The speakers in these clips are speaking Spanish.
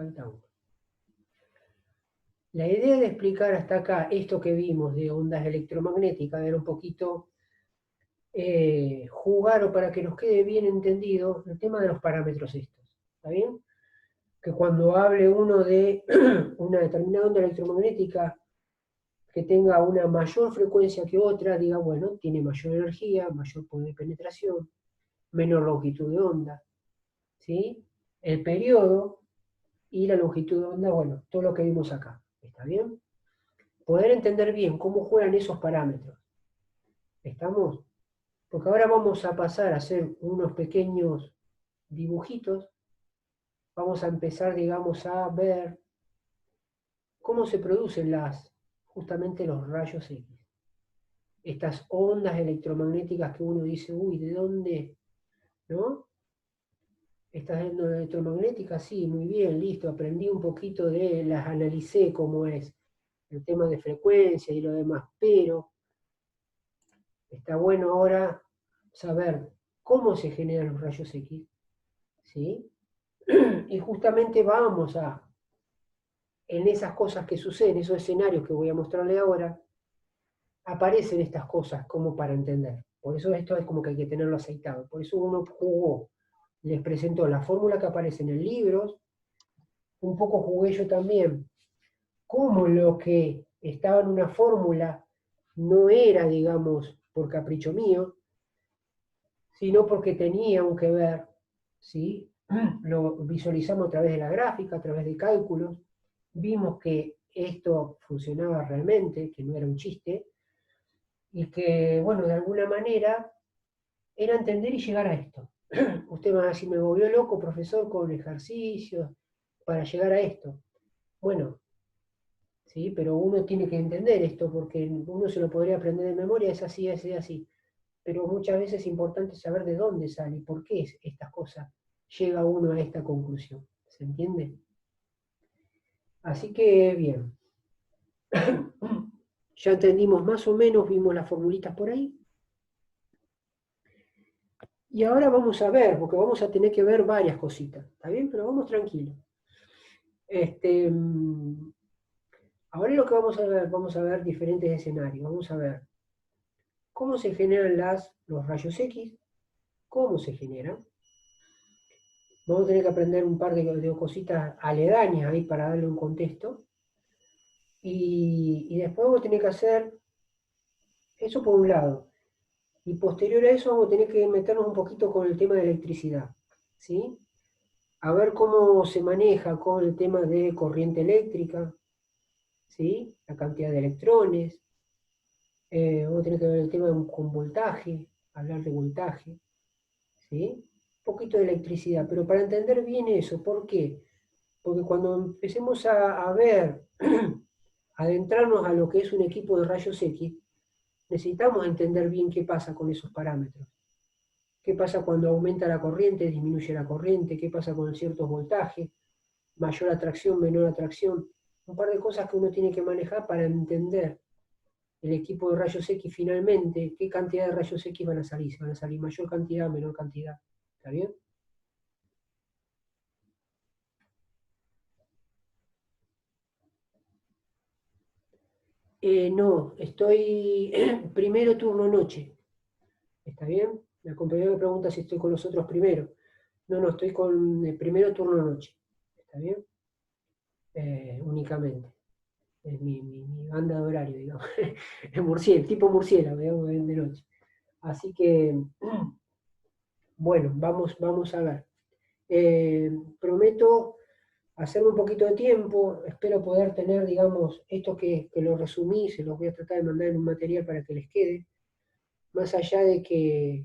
falta uno. La idea de explicar hasta acá esto que vimos de ondas electromagnéticas era un poquito jugar o para que nos quede bien entendido el tema de los parámetros estos. ¿Está bien? Que cuando hable uno de una determinada onda electromagnética que tenga una mayor frecuencia que otra, diga, bueno, tiene mayor energía, mayor poder de penetración, menor longitud de onda, ¿sí? El periodo y la longitud de onda, bueno, todo lo que vimos acá, ¿está bien? Poder entender bien cómo juegan esos parámetros, ¿estamos? Porque ahora vamos a pasar a hacer unos pequeños dibujitos, vamos a empezar, digamos, a ver cómo se producen justamente los rayos X. Estas ondas electromagnéticas que uno dice, uy, ¿de dónde? ¿No? Estas ondas electromagnéticas, sí, muy bien, listo, aprendí un poquito las analicé cómo es el tema de frecuencia y lo demás, pero está bueno ahora saber cómo se generan los rayos X, ¿sí? Y justamente vamos en esas cosas que suceden, esos escenarios que voy a mostrarle ahora, aparecen estas cosas como para entender. Por eso esto es como que hay que tenerlo aceitado. Por eso uno jugó, les presentó la fórmula que aparece en el libro, un poco jugué yo también, cómo lo que estaba en una fórmula no era, digamos, por capricho mío, sino porque tenía un que ver, ¿sí? Lo visualizamos a través de la gráfica, a través de cálculos, vimos que esto funcionaba realmente, que no era un chiste, y que, bueno, de alguna manera era entender y llegar a esto. Usted me va a decir, me volvió loco, profesor, con ejercicios para llegar a esto. Bueno, sí, pero uno tiene que entender esto, porque uno se lo podría aprender de memoria, es así, es así. Pero muchas veces es importante saber de dónde sale y por qué estas cosas llega uno a esta conclusión. ¿Se entiende? Así que bien. Ya entendimos más o menos, vimos las formulitas por ahí. Y ahora vamos a ver, porque vamos a tener que ver varias cositas, ¿está bien? Pero vamos tranquilos. Ahora lo que vamos a ver diferentes escenarios. Vamos a ver cómo se generan los rayos X, cómo se generan. Vamos a tener que aprender un par de cositas aledañas ahí para darle un contexto. Y después vamos a tener que hacer eso por un lado. Y posterior a eso vamos a tener que meternos un poquito con el tema de electricidad, ¿sí? A ver cómo se maneja con el tema de corriente eléctrica, ¿sí? La cantidad de electrones. Vamos a tener que ver el tema con voltaje, hablar de voltaje, ¿sí? Un poquito de electricidad, pero para entender bien eso, ¿por qué? Porque cuando empecemos a ver, adentrarnos a lo que es un equipo de rayos X, necesitamos entender bien qué pasa con esos parámetros. ¿Qué pasa cuando aumenta la corriente, disminuye la corriente? ¿Qué pasa con ciertos voltajes? Mayor atracción, menor atracción. Un par de cosas que uno tiene que manejar para entender el equipo de rayos X finalmente, qué cantidad de rayos X van a salir. Si van a salir mayor cantidad, menor cantidad. ¿Está bien? No, estoy primero turno noche. ¿Está bien? La compañera me pregunta si estoy con los otros primero. No, estoy con el primero turno noche. ¿Está bien? Únicamente. Es mi banda de horario, digamos. Tipo murciélago, digamos, de noche. Así que, bueno, vamos a ver. Prometo hacerme un poquito de tiempo, espero poder tener, digamos, esto que lo resumí, se los voy a tratar de mandar en un material para que les quede, más allá de que,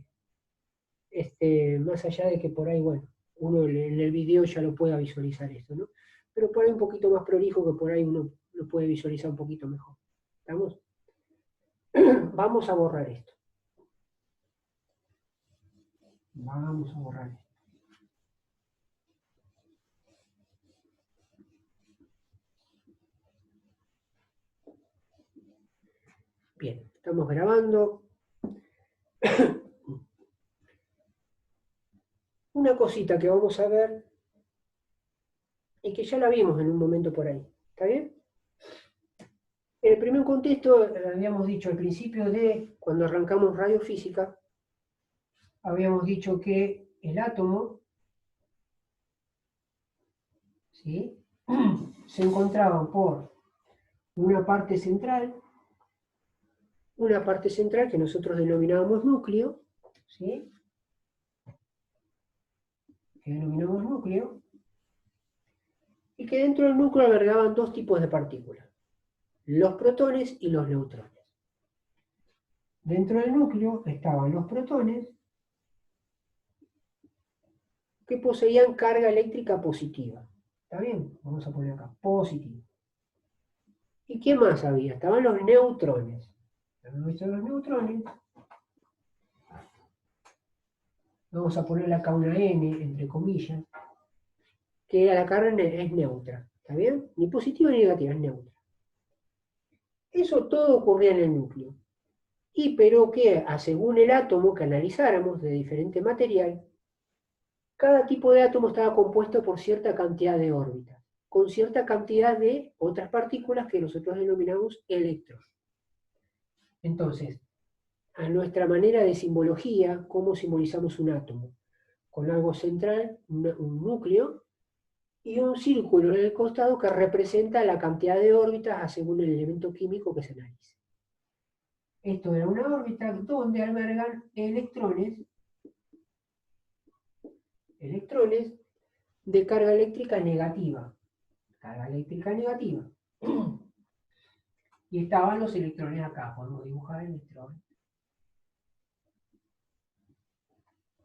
más allá de que por ahí, bueno, uno en el video ya lo pueda visualizar esto, ¿no? Pero por ahí un poquito más prolijo que por ahí uno lo puede visualizar un poquito mejor. ¿Estamos? Vamos a borrar esto. Vamos a borrar esto. Bien, estamos grabando. Una cosita que vamos a ver y que ya la vimos en un momento por ahí. ¿Está bien? En el primer contexto, habíamos dicho al principio de cuando arrancamos radiofísica, habíamos dicho que el átomo, ¿sí?, se encontraba por una parte central que nosotros denominábamos núcleo, ¿sí?, que denominamos núcleo, y que dentro del núcleo albergaban dos tipos de partículas, los protones y los neutrones. Dentro del núcleo estaban los protones que poseían carga eléctrica positiva. ¿Está bien? Vamos a poner acá, positivo. ¿Y qué más había? Estaban los neutrones. Los neutrones, vamos a ponerle acá una N, entre comillas, que la carga es neutra. ¿Está bien? Ni positiva ni negativa, es neutra. Eso todo ocurría en el núcleo. Y pero que, según el átomo que analizáramos de diferente material, cada tipo de átomo estaba compuesto por cierta cantidad de órbitas, con cierta cantidad de otras partículas que nosotros denominamos electrones. Entonces, a nuestra manera de simbología, ¿cómo simbolizamos un átomo? Con algo central, un núcleo, y un círculo en el costado que representa la cantidad de órbitas según el elemento químico que se analice. Esto es una órbita donde albergan electrones de carga eléctrica negativa. Carga eléctrica negativa. Y estaban los electrones acá, podemos dibujar electrones.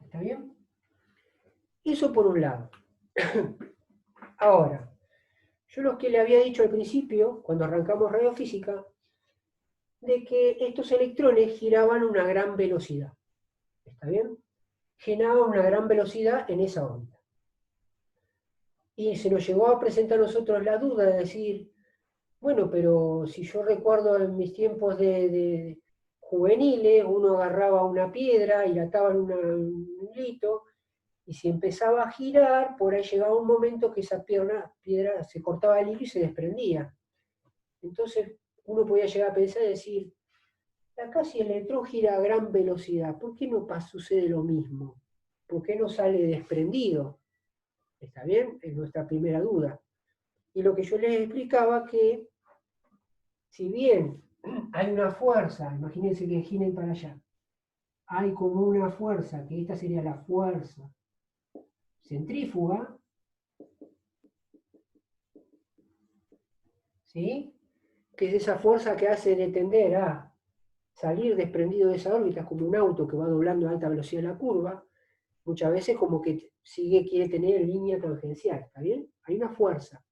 ¿Está bien? Eso por un lado. Ahora, yo lo que le había dicho al principio, cuando arrancamos radiofísica, de que estos electrones giraban a una gran velocidad. ¿Está bien? Giraban a una gran velocidad en esa órbita. Y se nos llegó a presentar a nosotros la duda de decir, bueno, pero si yo recuerdo en mis tiempos de juveniles, uno agarraba una piedra y la ataba en un hilito, y si empezaba a girar, por ahí llegaba un momento que esa piedra se cortaba el hilo y se desprendía. Entonces uno podía llegar a pensar y decir, acá si el electrón gira a gran velocidad, ¿por qué no sucede lo mismo? ¿Por qué no sale desprendido? ¿Está bien? Es nuestra primera duda. Y lo que yo les explicaba que, si bien hay una fuerza, imagínense que giren para allá, hay como una fuerza, que esta sería la fuerza centrífuga, ¿sí?, que es esa fuerza que hace de tender a salir desprendido de esa órbita, como un auto que va doblando a alta velocidad la curva, muchas veces como que quiere tener línea tangencial, ¿está bien? Hay una fuerza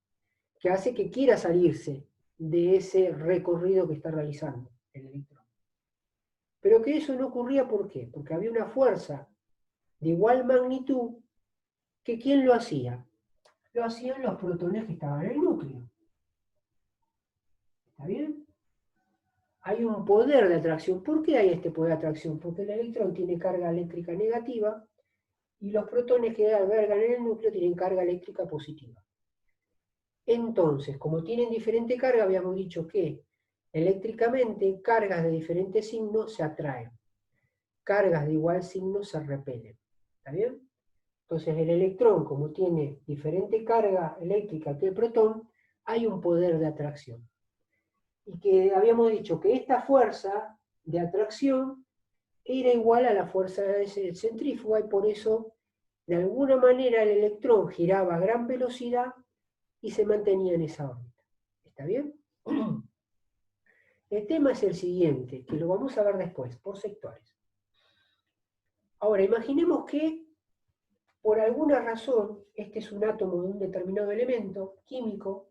que hace que quiera salirse de ese recorrido que está realizando el electrón. Pero que eso no ocurría, ¿por qué? Porque había una fuerza de igual magnitud que ¿quién lo hacía? Lo hacían los protones que estaban en el núcleo. ¿Está bien? Hay un poder de atracción. ¿Por qué hay este poder de atracción? Porque el electrón tiene carga eléctrica negativa y los protones que albergan en el núcleo tienen carga eléctrica positiva. Entonces, como tienen diferente carga, habíamos dicho que eléctricamente cargas de diferentes signos se atraen. Cargas de igual signo se repelen. ¿Está bien? Entonces el electrón, como tiene diferente carga eléctrica que el protón, hay un poder de atracción. Y que habíamos dicho que esta fuerza de atracción era igual a la fuerza centrífuga y por eso, de alguna manera, el electrón giraba a gran velocidad y se mantenía en esa órbita. ¿Está bien? El tema es el siguiente, que lo vamos a ver después, por sectores. Ahora, imaginemos que por alguna razón, este es un átomo de un determinado elemento químico,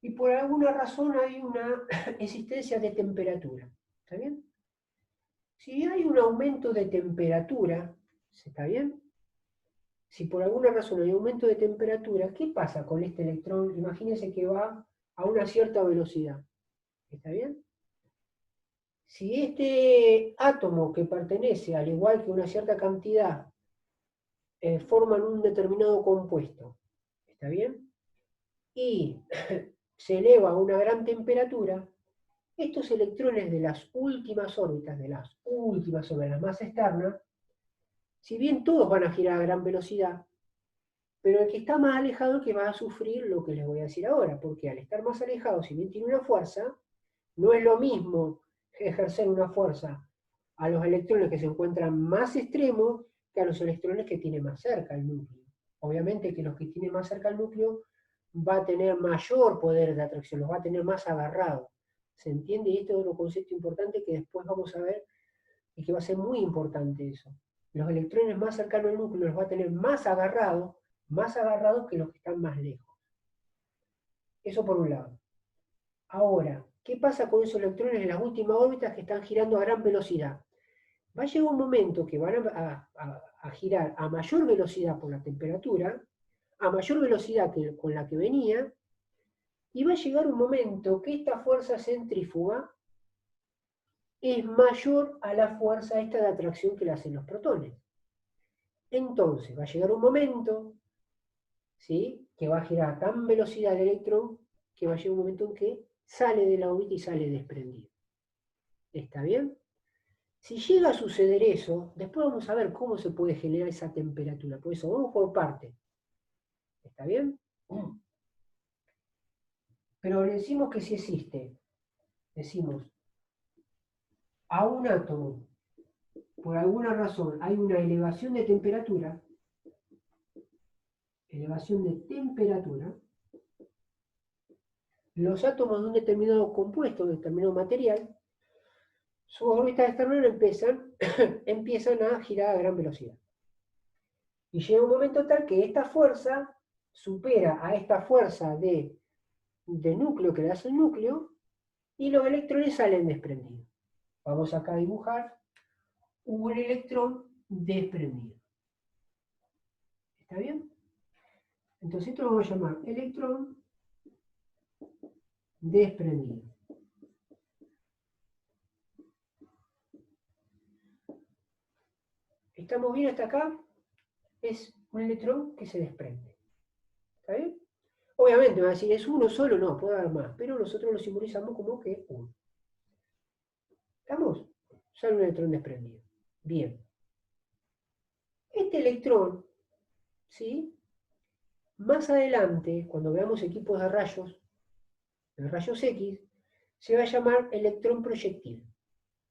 y por alguna razón hay una existencia de temperatura. ¿Está bien? Si hay un aumento de temperatura, ¿está bien? Si por alguna razón hay aumento de temperatura, ¿qué pasa con este electrón? Imagínense que va a una cierta velocidad. ¿Está bien? Si este átomo que pertenece, al igual que una cierta cantidad, forman un determinado compuesto, ¿está bien? y se eleva a una gran temperatura, estos electrones de las últimas órbitas, las más externas, si bien todos van a girar a gran velocidad, pero el que está más alejado es el que va a sufrir lo que les voy a decir ahora, porque al estar más alejado, si bien tiene una fuerza, no es lo mismo ejercer una fuerza a los electrones que se encuentran más extremos que a los electrones que tienen más cerca el núcleo. Obviamente que los que tienen más cerca el núcleo va a tener mayor poder de atracción, los va a tener más agarrados. ¿Se entiende? Y este es otro concepto importante que después vamos a ver y que va a ser muy importante eso. Los electrones más cercanos al núcleo los va a tener más agarrados que los que están más lejos. Eso por un lado. Ahora, ¿qué pasa con esos electrones en las últimas órbitas que están girando a gran velocidad? Va a llegar un momento que van a girar a mayor velocidad por la temperatura, a mayor velocidad que con la que venía, y va a llegar un momento que esta fuerza centrífuga es mayor a la fuerza esta de atracción que le hacen los protones. Entonces va a llegar un momento, ¿sí?, que va a girar a tan velocidad el electrón que va a llegar un momento en que sale de la órbita y sale desprendido. ¿Está bien? Si llega a suceder eso, después vamos a ver cómo se puede generar esa temperatura. Por eso, vamos por partes. ¿Está bien? Pero le decimos que si existe, decimos, a un átomo, por alguna razón, hay una elevación de temperatura, los átomos de un determinado compuesto, de un determinado material, sus órbitas externas empiezan a girar a gran velocidad. Y llega un momento tal que esta fuerza supera a esta fuerza de núcleo que le hace el núcleo y los electrones salen desprendidos. Vamos acá a dibujar un electrón desprendido. ¿Está bien? Entonces esto lo vamos a llamar electrón desprendido. ¿Estamos bien hasta acá? Es un electrón que se desprende. ¿Está bien? Obviamente me va a decir, ¿es uno solo? No, puede haber más, pero nosotros lo simbolizamos como que uno. ¿Estamos? Sale un electrón desprendido. Bien. Este electrón, ¿sí?, más adelante, cuando veamos equipos de rayos X, se va a llamar electrón proyectil,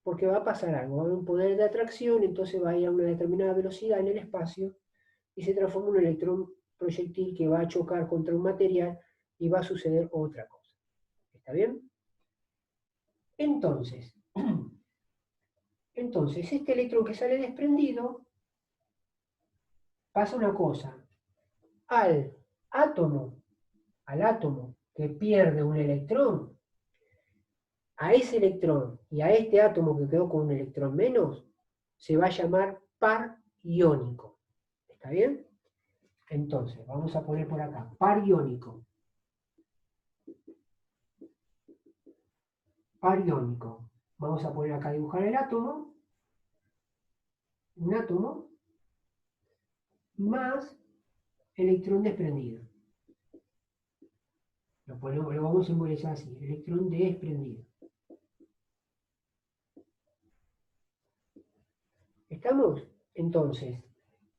porque va a pasar algo, va a haber un poder de atracción, entonces va a ir a una determinada velocidad en el espacio y se transforma en un electrón proyectil que va a chocar contra un material y va a suceder otra cosa. ¿Está bien? Entonces, este electrón que sale desprendido, pasa una cosa, al átomo que pierde un electrón, a ese electrón y a este átomo que quedó con un electrón menos, se va a llamar par iónico. ¿Está bien? Entonces, vamos a poner por acá, par iónico. Par iónico. Vamos a poner acá a dibujar el átomo. Un átomo más electrón desprendido. Lo vamos a simbolizar así, electrón desprendido. ¿Estamos? Entonces,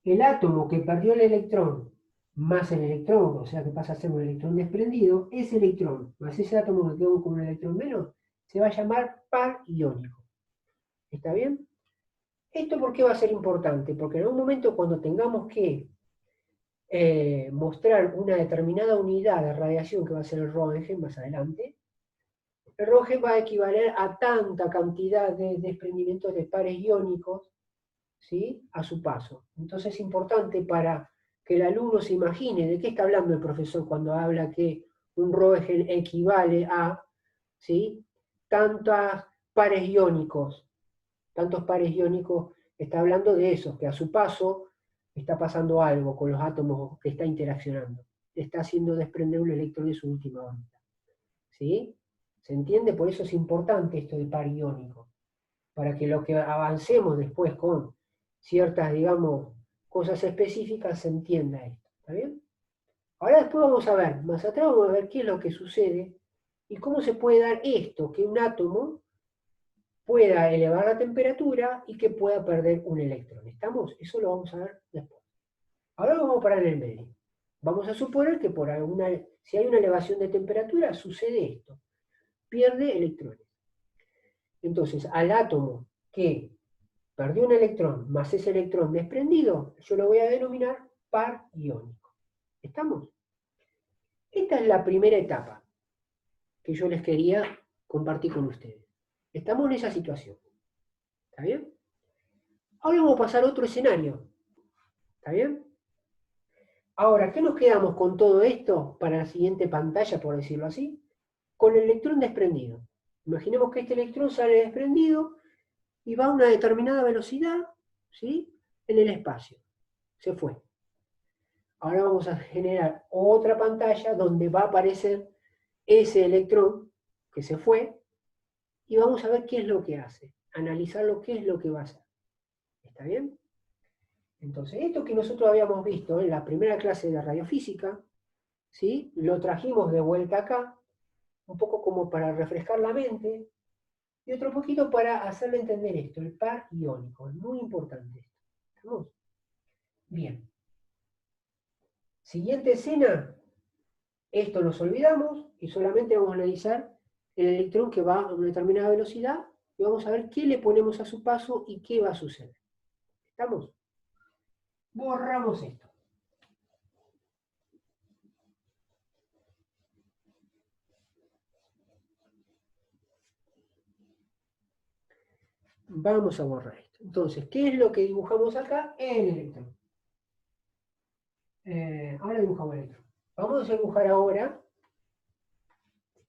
el átomo que perdió el electrón más el electrón, o sea que pasa a ser un electrón desprendido, ese electrón más ese átomo que quedó con un electrón menos, se va a llamar par iónico. ¿Está bien? ¿Esto por qué va a ser importante? Porque en algún momento cuando tengamos que mostrar una determinada unidad de radiación que va a ser el Röntgen más adelante, el Röntgen va a equivaler a tanta cantidad de desprendimientos de pares iónicos, ¿sí?, a su paso. Entonces es importante para que el alumno se imagine de qué está hablando el profesor cuando habla que un Röntgen equivale a, ¿sí?, tantos pares iónicos, está hablando de eso, que a su paso está pasando algo con los átomos que está interaccionando, está haciendo desprender un electrón de su última órbita. ¿Sí? ¿Se entiende? Por eso es importante esto de par iónico, para que lo que avancemos después con ciertas, digamos, cosas específicas se entienda esto. ¿Está bien? Ahora después vamos a ver, más atrás vamos a ver qué es lo que sucede y cómo se puede dar esto, que un átomo pueda elevar la temperatura y que pueda perder un electrón. ¿Estamos? Eso lo vamos a ver después. Ahora vamos a parar en el medio. Vamos a suponer que si hay una elevación de temperatura, sucede esto. Pierde electrones. Entonces, al átomo que perdió un electrón más ese electrón desprendido, yo lo voy a denominar par iónico. ¿Estamos? Esta es la primera etapa que yo les quería compartir con ustedes. Estamos en esa situación. ¿Está bien? Ahora vamos a pasar a otro escenario. ¿Está bien? Ahora, ¿qué nos quedamos con todo esto para la siguiente pantalla, por decirlo así? Con el electrón desprendido. Imaginemos que este electrón sale desprendido y va a una determinada velocidad, ¿sí? En el espacio. Se fue. Ahora vamos a generar otra pantalla donde va a aparecer ese electrón que se fue y vamos a ver qué es lo que hace. Analizarlo, qué es lo que va a hacer. ¿Está bien? Entonces, esto que nosotros habíamos visto en la primera clase de radiofísica, ¿sí? Lo trajimos de vuelta acá, un poco como para refrescar la mente, y otro poquito para hacerle entender esto, el par iónico. Es muy importante esto. ¿Estamos? Bien. Siguiente escena, esto nos olvidamos y solamente vamos a analizar el electrón que va a una determinada velocidad y vamos a ver qué le ponemos a su paso y qué va a suceder. ¿Estamos? Borramos esto. Vamos a borrar esto. Entonces, ¿qué es lo que dibujamos acá? El electrón. Ahora dibujamos el electrón. Vamos a dibujar ahora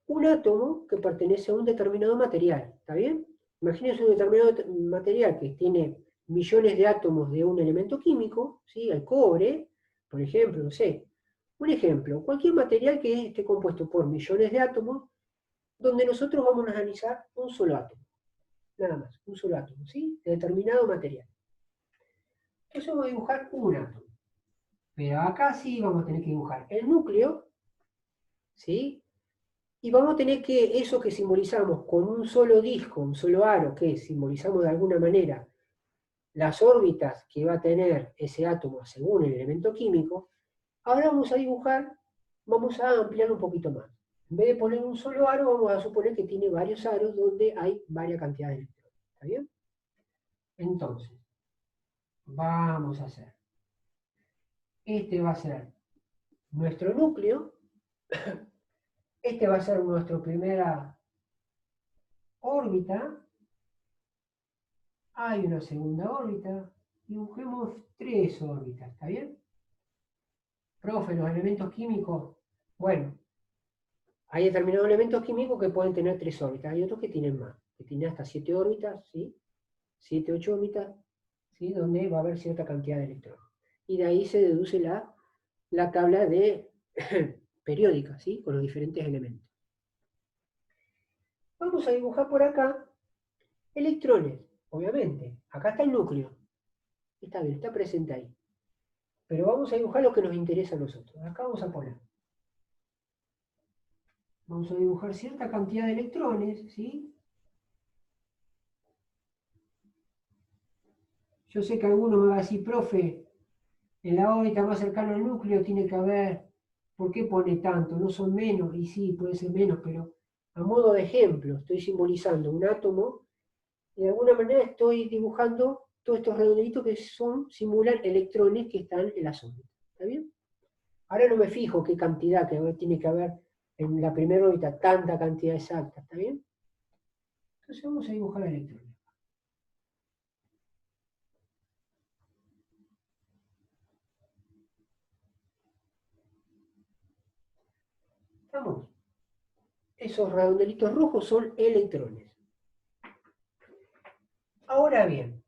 un átomo que pertenece a un determinado material. ¿Está bien? Imagínense un determinado material que tiene millones de átomos de un elemento químico, ¿sí? El cobre, por ejemplo, no sé. Un ejemplo, cualquier material que esté compuesto por millones de átomos, donde nosotros vamos a analizar un solo átomo. Nada más, un solo átomo, ¿sí? De determinado material. Entonces vamos a dibujar un átomo. Pero acá sí vamos a tener que dibujar el núcleo, ¿sí? Y vamos a tener que eso que simbolizamos con un solo disco, un solo aro, que simbolizamos de alguna manera las órbitas que va a tener ese átomo según el elemento químico, ahora vamos a dibujar, vamos a ampliar un poquito más. En vez de poner un solo aro, vamos a suponer que tiene varios aros donde hay varias cantidades de electrones. ¿Está bien? Entonces, vamos a hacer. Este va a ser nuestro núcleo. Este va a ser nuestra primera órbita. Hay una segunda órbita. Dibujemos tres órbitas, ¿está bien? Profe, los elementos químicos. Bueno, hay determinados elementos químicos que pueden tener tres órbitas. Hay otros que tienen más, que tienen hasta 7 órbitas, ¿sí? 7, 8 órbitas, ¿sí? Donde va a haber cierta cantidad de electrones. Y de ahí se deduce la tabla de periódica, ¿sí? Con los diferentes elementos. Vamos a dibujar por acá electrones, obviamente. Acá está el núcleo. Está bien, está presente ahí. Pero vamos a dibujar lo que nos interesa a nosotros. Acá vamos a poner. Vamos a dibujar cierta cantidad de electrones, ¿sí? Yo sé que alguno me va a decir, profe, en la órbita más cercana al núcleo tiene que haber, ¿por qué pone tanto? ¿No son menos? Y sí, puede ser menos, pero a modo de ejemplo, estoy simbolizando un átomo y de alguna manera estoy dibujando todos estos redonditos que simulan electrones que están en las órbitas. ¿Está bien? Ahora no me fijo qué cantidad que tiene que haber en la primera órbita, tanta cantidad exacta, ¿está bien? Entonces vamos a dibujar electrones. ¿Estamos? Esos redondelitos rojos son electrones. Ahora bien,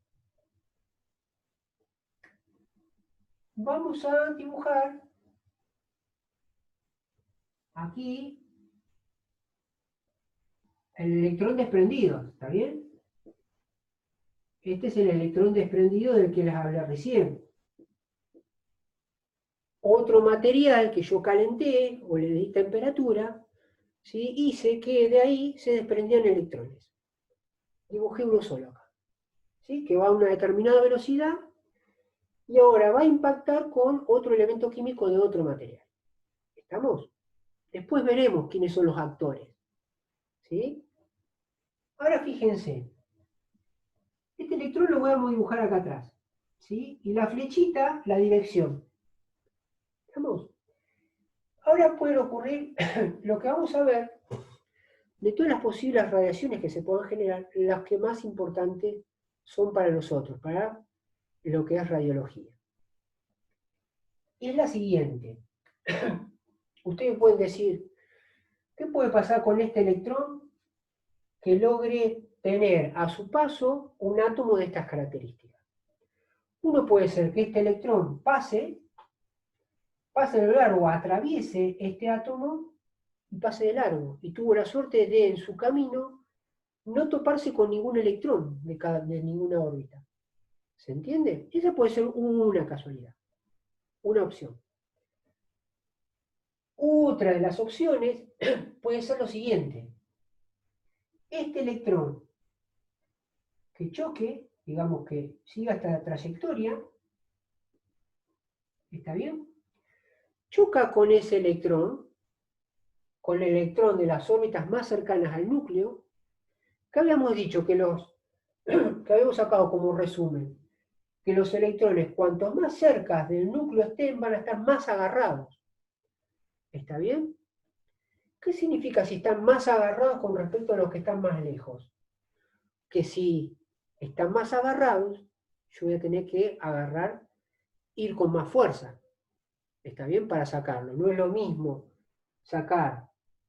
vamos a dibujar aquí el electrón desprendido, ¿está bien? Este es el electrón desprendido del que les hablé recién. otro material que yo calenté o le di temperatura, ¿sí? Hice que de ahí se desprendían electrones. Dibujé uno solo acá, ¿sí? Que va a una determinada velocidad y ahora va a impactar con otro elemento químico de otro material. ¿Estamos? Después veremos quiénes son los actores, ¿sí? Ahora fíjense, este electrón lo voy a dibujar acá atrás, ¿sí? Y la flechita, la dirección. ¿Estamos? Ahora puede ocurrir lo que vamos a ver de todas las posibles radiaciones que se puedan generar, las que más importantes son para nosotros, para lo que es radiología. Y es la siguiente. Ustedes pueden decir, ¿qué puede pasar con este electrón que logre tener a su paso un átomo de estas características? Uno puede ser que este electrón pase de largo, atraviese este átomo y pase de largo. Y tuvo la suerte de, en su camino, no toparse con ningún electrón de ninguna órbita. ¿Se entiende? Esa puede ser una casualidad, una opción. Otra de las opciones puede ser lo siguiente. Este electrón que choque, digamos que siga esta trayectoria, ¿está bien? Choca con ese electrón, con el electrón de las órbitas más cercanas al núcleo, que habíamos dicho que que habíamos sacado como resumen, que los electrones cuantos más cerca del núcleo estén van a estar más agarrados. ¿Está bien? ¿Qué significa si están más agarrados con respecto a los que están más lejos? Que si están más agarrados, yo voy a tener que agarrar, ir con más fuerza. ¿Está bien? Para sacarlo. No es lo mismo sacar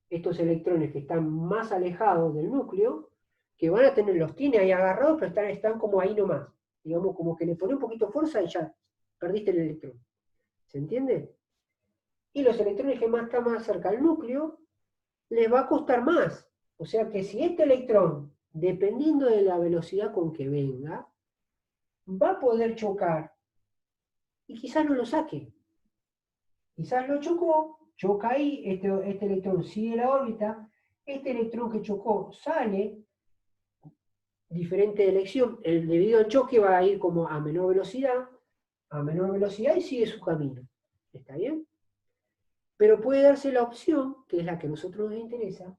estos electrones que están más alejados del núcleo, que van a tener, los tiene ahí agarrados, pero están como ahí nomás. Digamos, como que le pone un poquito de fuerza y ya perdiste el electrón. ¿Se entiende? Y los electrones que más están más cerca al núcleo, les va a costar más. O sea que si este electrón, dependiendo de la velocidad con que venga, va a poder chocar y quizás no lo saque. Quizás lo chocó, choca ahí, este electrón sigue la órbita, este electrón que chocó sale, diferente de elección, debido al choque va a ir como a menor velocidad y sigue su camino. ¿Está bien? Pero puede darse la opción, que es la que a nosotros nos interesa,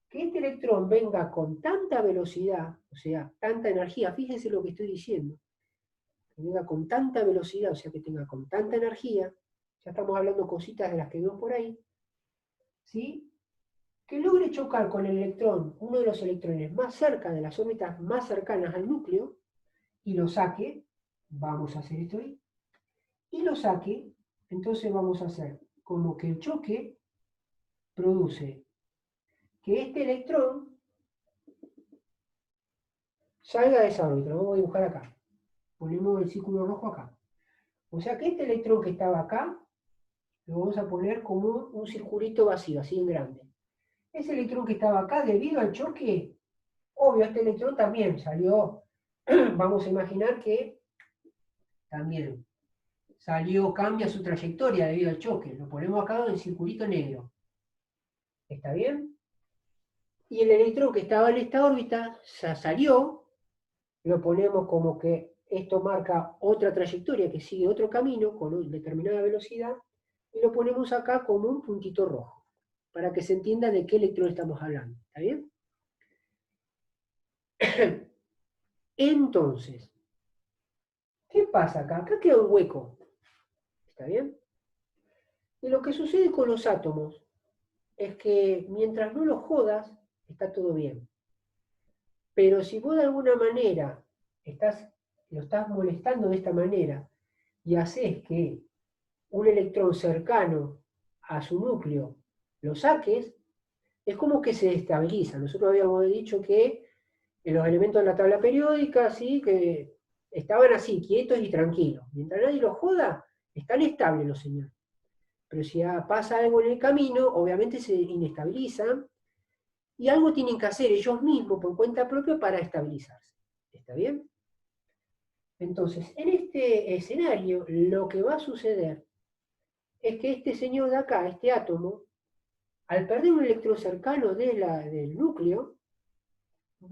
que este electrón venga con tanta velocidad, o sea, tanta energía, fíjense lo que estoy diciendo, que venga con tanta velocidad, o sea, que tenga con tanta energía, ya estamos hablando cositas de las que vemos por ahí, ¿sí? Que logre chocar con el electrón, uno de los electrones más cerca de las órbitas más cercanas al núcleo, y lo saque, vamos a hacer esto ahí, y lo saque, entonces vamos a hacer como que el choque produce que este electrón salga de esa órbita, lo vamos a dibujar acá, ponemos el círculo rojo acá. O sea que este electrón que estaba acá, lo vamos a poner como un circulito vacío, así en grande. Ese electrón que estaba acá, debido al choque, obvio, este electrón también salió, vamos a imaginar que también salió, cambia su trayectoria debido al choque. Lo ponemos acá en el circulito negro. ¿Está bien? Y el electrón que estaba en esta órbita ya salió, lo ponemos como que esto marca otra trayectoria que sigue otro camino con una determinada velocidad, y lo ponemos acá como un puntito rojo, para que se entienda de qué electrón estamos hablando. ¿Está bien? Entonces, ¿qué pasa acá? Acá queda un hueco. ¿Está bien? Y lo que sucede con los átomos es que mientras no los jodas, está todo bien. Pero si vos de alguna manera lo estás molestando de esta manera y haces que un electrón cercano a su núcleo lo saques, es como que se destabiliza. Nosotros habíamos dicho que en los elementos de la tabla periódica, ¿sí? Que estaban así, quietos y tranquilos. Mientras nadie los joda, están estables los señores. Pero si pasa algo en el camino, obviamente se inestabilizan y algo tienen que hacer ellos mismos por cuenta propia para estabilizarse. ¿Está bien? Entonces, en este escenario, lo que va a suceder es que este señor de acá, este átomo, al perder un electrón cercano del núcleo,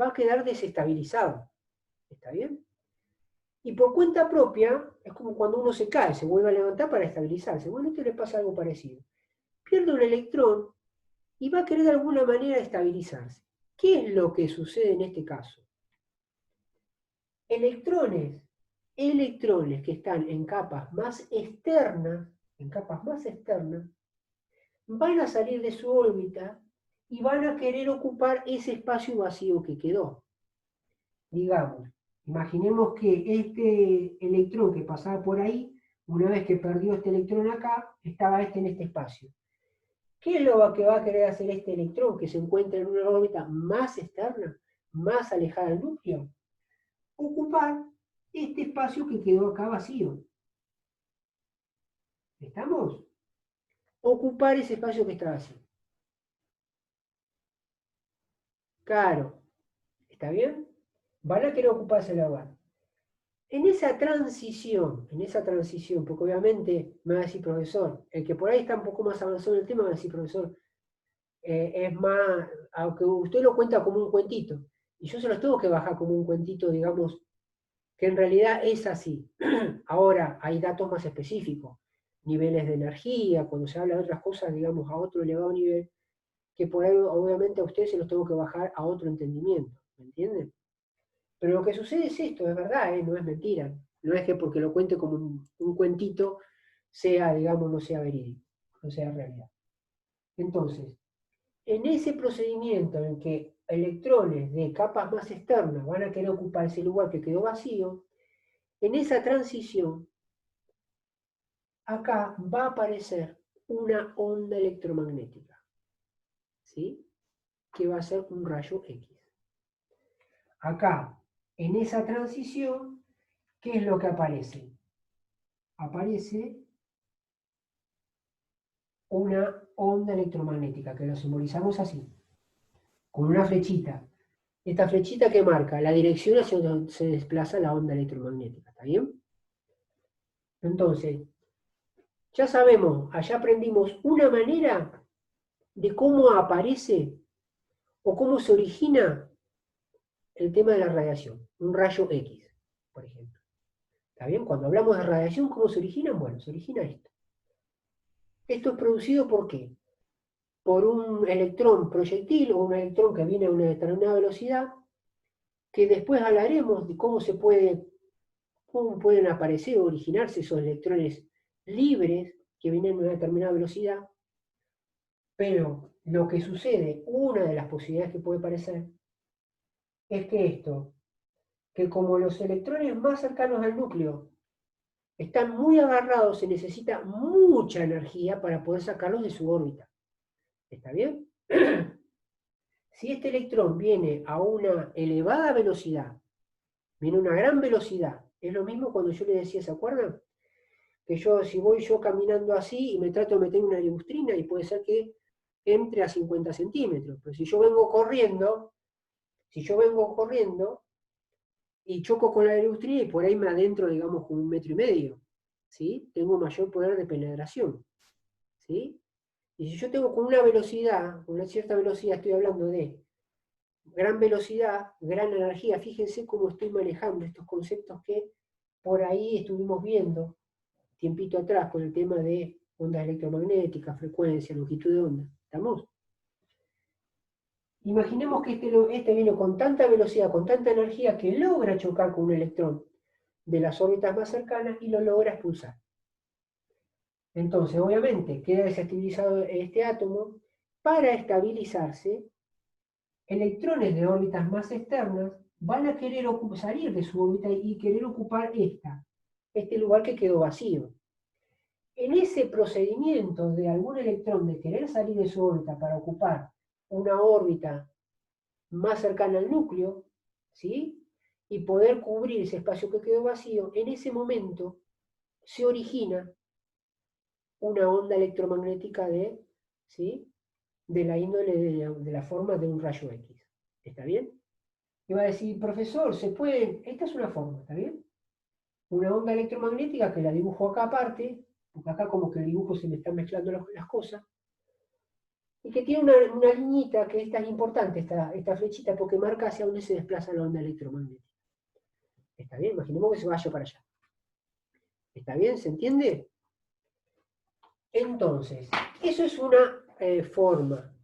va a quedar desestabilizado. ¿Está bien? Y por cuenta propia, es como cuando uno se cae, se vuelve a levantar para estabilizarse. Bueno, a este le pasa algo parecido. Pierde un electrón y va a querer de alguna manera estabilizarse. ¿Qué es lo que sucede en este caso? Electrones que están en capas más externas, van a salir de su órbita y van a querer ocupar ese espacio vacío que quedó. Digamos, imaginemos que este electrón que pasaba por ahí, una vez que perdió este electrón acá, estaba este en este espacio. ¿Qué es lo que va a querer hacer este electrón que se encuentra en una órbita más externa, más alejada del núcleo? Ocupar este espacio que quedó acá vacío. ¿Estamos? Ocupar ese espacio que está vacío. Claro, ¿está bien? Van a querer ocuparse el lugar. En esa transición, porque obviamente me va a decir profesor, el que por ahí está un poco más avanzado en el tema va a decir profesor, es más, aunque usted lo cuenta como un cuentito, y yo se los tengo que bajar como un cuentito, digamos, que en realidad es así. Ahora, hay datos más específicos, niveles de energía, cuando se habla de otras cosas, digamos, a otro elevado nivel, que por ahí obviamente a ustedes se los tengo que bajar a otro entendimiento, ¿me entienden? Pero lo que sucede es esto, es verdad, no es mentira. No es que porque lo cuente como un cuentito sea, digamos, no sea verídico, no sea realidad. Entonces, en ese procedimiento en que electrones de capas más externas van a querer ocupar ese lugar que quedó vacío, en esa transición, acá va a aparecer una onda electromagnética, ¿sí? Que va a ser un rayo X. Acá, en esa transición, ¿qué es lo que aparece? Aparece una onda electromagnética, que lo simbolizamos así, con una flechita. Esta flechita que marca la dirección hacia donde se desplaza la onda electromagnética, ¿está bien? Entonces, ya sabemos, allá aprendimos una manera de cómo aparece o cómo se origina el tema de la radiación, un rayo X, por ejemplo. ¿Está bien? Cuando hablamos de radiación, ¿cómo se origina? Bueno, se origina esto. Esto es producido ¿por qué? Por un electrón proyectil o un electrón que viene a una determinada velocidad, que después hablaremos de cómo pueden aparecer o originarse esos electrones libres que vienen a una determinada velocidad, pero lo que sucede, una de las posibilidades que puede parecer, es que que como los electrones más cercanos al núcleo están muy agarrados, se necesita mucha energía para poder sacarlos de su órbita. ¿Está bien? Si este electrón viene a una elevada velocidad, viene a una gran velocidad, es lo mismo cuando yo le decía, ¿se acuerdan? Que si voy yo caminando así y me trato de meter una libustrina y puede ser que entre a 50 centímetros, pero si yo vengo corriendo y choco con la libustrina y por ahí me adentro, digamos, como 1,5 metros, ¿sí? Tengo mayor poder de penetración, ¿sí? Y si yo tengo con una cierta velocidad, estoy hablando de gran velocidad, gran energía, fíjense cómo estoy manejando estos conceptos que por ahí estuvimos viendo tiempito atrás con el tema de ondas electromagnéticas, frecuencia, longitud de onda. ¿Estamos? Imaginemos que este viene con tanta velocidad, con tanta energía, que logra chocar con un electrón de las órbitas más cercanas y lo logra expulsar. Entonces, obviamente, queda desestabilizado este átomo. Para estabilizarse, electrones de órbitas más externas van a querer salir de su órbita y querer ocupar este lugar que quedó vacío. En ese procedimiento de algún electrón de querer salir de su órbita para ocupar una órbita más cercana al núcleo, ¿sí? Y poder cubrir ese espacio que quedó vacío, en ese momento se origina una onda electromagnética ¿sí? De la índole de la forma de un rayo X. ¿Está bien? Y va a decir, profesor, esta es una forma, ¿está bien? Una onda electromagnética que la dibujo acá aparte, porque acá como que el dibujo se me están mezclando las cosas, y que tiene una liñita que esta es importante, esta flechita, porque marca hacia dónde se desplaza la onda electromagnética. ¿Está bien? Imaginemos que se vaya para allá. ¿Está bien? ¿Se entiende? Entonces, eso es una forma.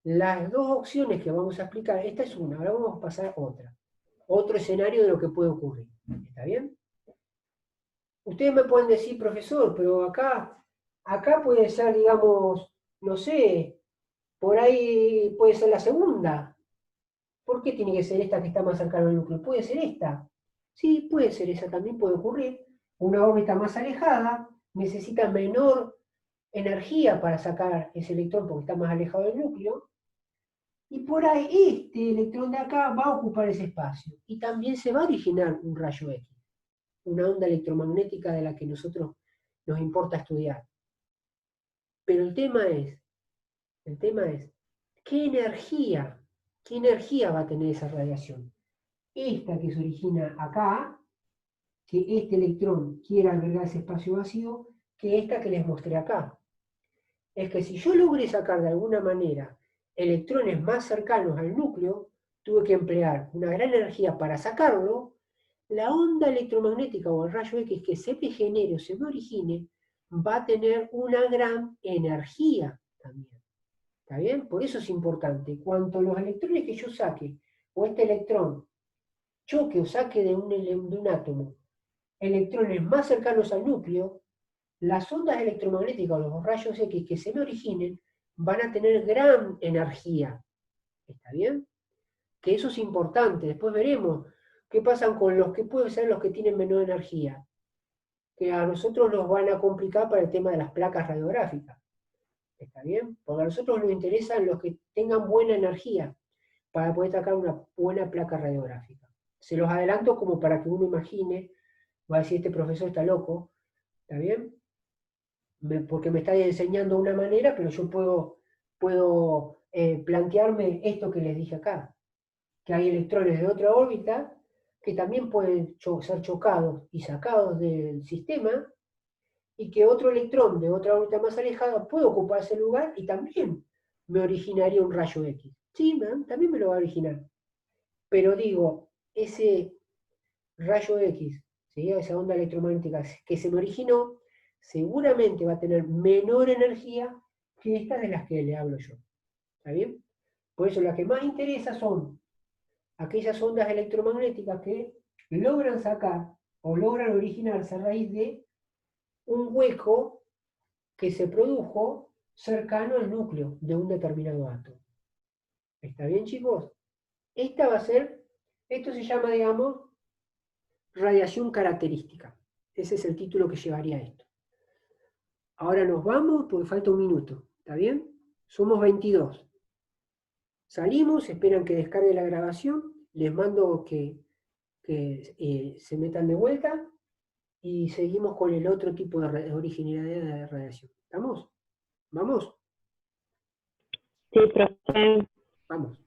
Las dos opciones que vamos a explicar, esta es una, ahora vamos a pasar a otra. Otro escenario de lo que puede ocurrir. ¿Está bien? Ustedes me pueden decir, profesor, pero acá puede ser, digamos, no sé, por ahí puede ser la segunda. ¿Por qué tiene que ser esta que está más cercana al núcleo? Puede ser esta. Sí, puede ser esa, también puede ocurrir. Una órbita más alejada necesita menor energía para sacar ese electrón porque está más alejado del núcleo. Y por ahí este electrón de acá va a ocupar ese espacio. Y también se va a originar un rayo X, una onda electromagnética de la que nosotros nos importa estudiar. Pero el tema es, ¿qué energía va a tener esa radiación? Esta que se origina acá, que este electrón quiera albergar ese espacio vacío, que esta que les mostré acá. Es que si yo logré sacar de alguna manera electrones más cercanos al núcleo, tuve que emplear una gran energía para sacarlo, la onda electromagnética o el rayo X que se me genere o se me origine va a tener una gran energía también. ¿Está bien? Por eso es importante. Cuanto los electrones que yo saque, o este electrón choque o saque de un átomo, electrones más cercanos al núcleo, las ondas electromagnéticas o los rayos X que se me originen van a tener gran energía. ¿Está bien? Que eso es importante. Después veremos qué pasa con los que pueden ser los que tienen menor energía, que a nosotros nos van a complicar para el tema de las placas radiográficas. ¿Está bien? Porque a nosotros nos interesan los que tengan buena energía para poder sacar una buena placa radiográfica. Se los adelanto como para que uno imagine, va a decir, este profesor está loco, ¿está bien? Porque me está enseñando una manera, pero yo puedo plantearme esto que les dije acá, que hay electrones de otra órbita que también pueden ser chocados y sacados del sistema, y que otro electrón de otra órbita más alejada puede ocupar ese lugar y también me originaría un rayo X. Sí, también me lo va a originar. Pero digo, ese rayo X, ¿sí? Esa onda electromagnética que se me originó, seguramente va a tener menor energía que estas de las que le hablo yo. ¿Está bien? Por eso las que más interesa son aquellas ondas electromagnéticas que logran sacar o logran originarse a raíz de un hueco que se produjo cercano al núcleo de un determinado átomo. ¿Está bien, chicos? Esto se llama, digamos, radiación característica. Ese es el título que llevaría esto. Ahora nos vamos porque falta un minuto. ¿Está bien? Somos 22. Salimos, esperan que descargue la grabación, les mando que se metan de vuelta y seguimos con el otro tipo de originalidad de radiación. ¿Estamos? ¿Vamos? Sí, profe. Vamos.